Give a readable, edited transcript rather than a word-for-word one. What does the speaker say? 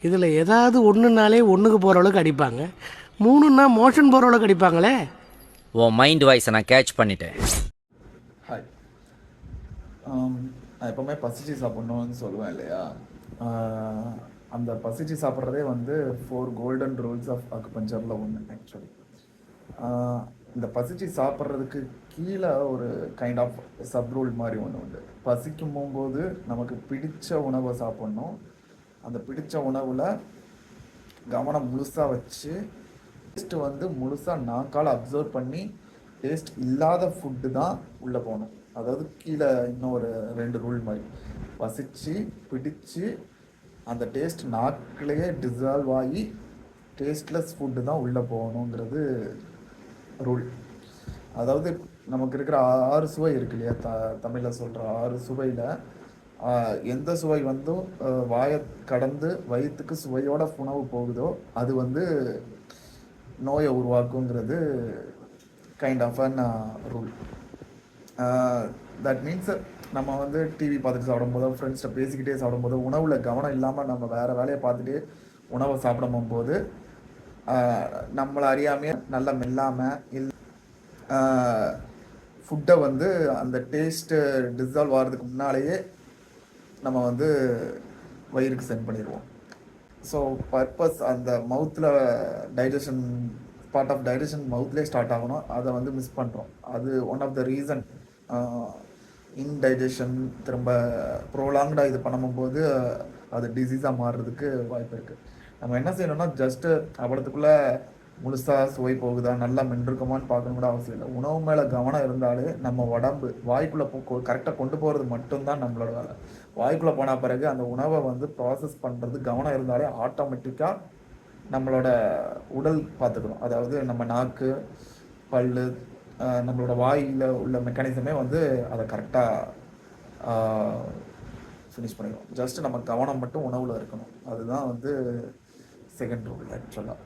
இதில் ஏதாவது ஒன்றுனாலே ஒன்றுக்கு போகிற அளவுக்கு அடிப்பாங்க, மூணுன்னா மோஷன் போகிற அளவுக்கு அடிப்பாங்களே. உன் மைண்ட் வாய்ஸை நான் கேட்ச் பண்ணிட்டேன். ஹாய். நான் எப்போவுமே பசிச்சு சாப்பிட்ணுன்னு சொல்லுவேன் இல்லையா? அந்த பசிச்சு சாப்பிட்றதே வந்து 4 கோல்டன் ரூல்ஸ் ஆஃப் அக்குபஞ்சரில் ஒன்று ஆக்சுவலி. இந்த பசிச்சு சாப்பிட்றதுக்கு கீழே ஒரு கைண்ட் ஆஃப் சப் ரூல் மாதிரி ஒன்று உண்டு. பசிக்கும் போகும்போது நமக்கு பிடிச்ச உணவை சாப்பிட்ணும். அந்த பிடிச்ச உணவில் கவனம் முழுசாக வச்சு டேஸ்ட்டு வந்து முழுசாக நாக்கால் அப்சர்வ் பண்ணி டேஸ்ட் இல்லாத ஃபுட்டு தான் உள்ளே போகணும். அதாவது கீழே இன்னும் ஒரு 2 ரூல் மாதிரி, பசிச்சு பிடிச்சு அந்த டேஸ்ட் நாக்கிலேயே டிசால்வ் ஆகி டேஸ்ட்லெஸ் ஃபுட்டு தான் உள்ளே போகணுங்கிறது ரூல். அதாவது நமக்கு இருக்கிற 6 சுவை இருக்கு இல்லையா? தமிழில் சொல்கிற 6 சுவையில் எந்த சுவை வந்து வாயை கடந்து வயிற்றுக்கு சுவையோட உணவு போகுதோ அது வந்து நோயை உருவாக்குங்கிறது kind of an rule. That means நம்ம வந்து டிவி பார்த்துட்டு சாப்பிடும்போதோ ஃப்ரெண்ட்ஸ்கிட்ட பேசிக்கிட்டே சாப்பிடும்போதோ உணவில் கவனம் இல்லாமல் நம்ம வேறு வேலையை பார்த்துட்டு உணவை சாப்பிடும் போது நம்மளை அறியாமையே நல்லா மெல்லாமல் ஃபுட்டை வந்து அந்த டேஸ்ட்டு டிசால்வ் ஆகிறதுக்கு முன்னாலேயே நம்ம வந்து வயிறுக்கு சென்ட் பண்ணிடுவோம். ஸோ பர்பஸ் அந்த மவுத்தில் டைஜஷன் பார்ட் ஆஃப் டைஜஷன் மவுத்லேயே ஸ்டார்ட் ஆகணும், அதை வந்து மிஸ் பண்ணுறோம். அது one of the reason indigestion திரும்ப ப்ரோலாங்டாக இது பண்ணும்போது அது டிசீஸாக மாறுறதுக்கு வாய்ப்பு இருக்குது. நம்ம என்ன செய்யணும்னா ஜஸ்ட்டு அவ்வளோத்துக்குள்ளே முழுசாக சுவை போகுதா நல்லா மென்றுக்குமான்னு பார்க்கணும் கூட அவசியம் இல்லை. உணவு மேலே கவனம் இருந்தாலே நம்ம உடம்பு வாய்க்குள்ளே கரெக்டாக கொண்டு போகிறது மட்டும்தான் நம்மளோட வேலை. வாய்க்குள்ளே போன பிறகு அந்த உணவை வந்து ப்ராசஸ் பண்ணுறது கவனம் இருந்தாலே ஆட்டோமேட்டிக்காக நம்மளோட உடல் பார்த்துக்கணும். அதாவது நம்ம நாக்கு, பல், நம்மளோட வாயில் உள்ள மெக்கானிசமே வந்து அதை கரெக்டாக ஃபினிஷ் பண்ணிடும். ஜஸ்ட்டு நம்ம கவனம் மட்டும் உணவில் இருக்கணும். அதுதான் வந்து செகண்ட் ரூல் ஆக்சுவலாக.